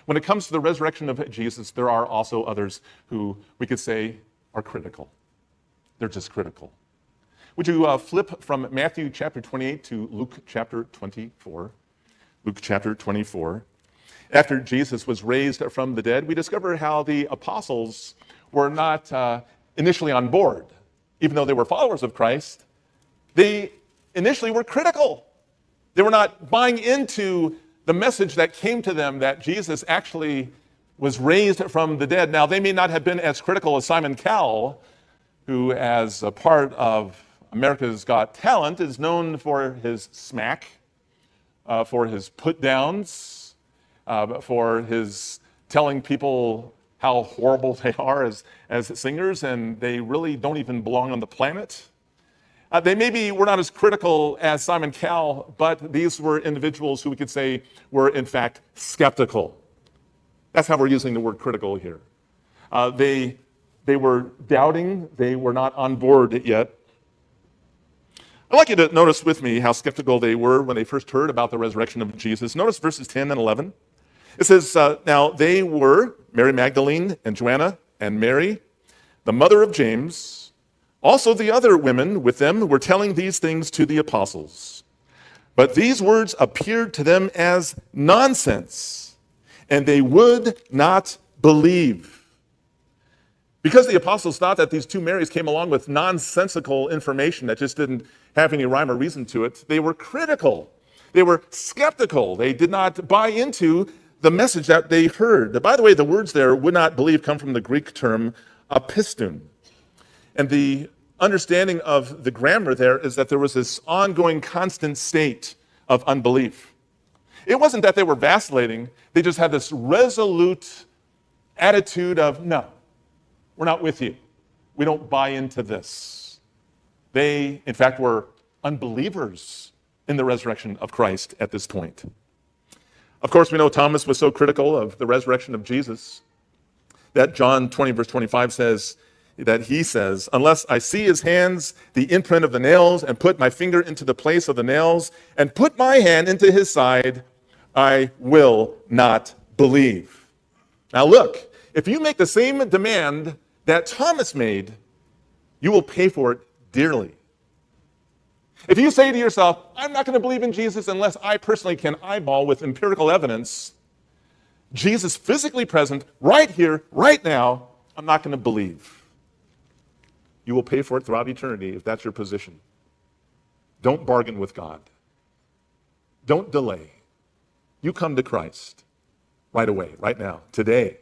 When it comes to the resurrection of Jesus, there are also others who we could say are critical. They're just critical. Would you flip from Matthew chapter 28 to Luke chapter 24? Luke chapter 24. After Jesus was raised from the dead, we discover how the apostles were not initially on board. Even though they were followers of Christ, they initially were critical. They were not buying into the message that came to them that Jesus actually was raised from the dead. Now, they may not have been as critical as Simon Cowell, who, as a part of America's Got Talent, is known for his smack, for his put-downs, for his telling people how horrible they are as singers, and they really don't even belong on the planet. They maybe were not as critical as Simon Cowell, but these were individuals who we could say were, in fact, skeptical. That's how we're using the word critical here. They were doubting. They were not on board yet. I'd like you to notice with me how skeptical they were when they first heard about the resurrection of Jesus. Notice verses 10 and 11. It says, now they were Mary Magdalene and Joanna and Mary, the mother of James. Also the other women with them were telling these things to the apostles. But these words appeared to them as nonsense, and they would not believe. Because the apostles thought that these two Marys came along with nonsensical information that just didn't have any rhyme or reason to it, they were critical. They were skeptical. They did not buy into the message that they heard. By the way, the words there, would not believe, come from the Greek term apiston. And the understanding of the grammar there is that there was this ongoing, constant state of unbelief. It wasn't that they were vacillating. They just had this resolute attitude of, no, we're not with you. We don't buy into this. They, in fact, were unbelievers in the resurrection of Christ at this point. Of course, we know Thomas was so critical of the resurrection of Jesus that John 20, verse 25 says, that he says, unless I see his hands, the imprint of the nails, and put my finger into the place of the nails, and put my hand into his side, I will not believe. Now look, if you make the same demand that Thomas made, you will pay for it dearly. If you say to yourself, I'm not going to believe in Jesus unless I personally can eyeball with empirical evidence Jesus physically present right here, right now, I'm not going to believe. You will pay for it throughout eternity if that's your position. Don't bargain with God. Don't delay. You come to Christ right away, right now, today.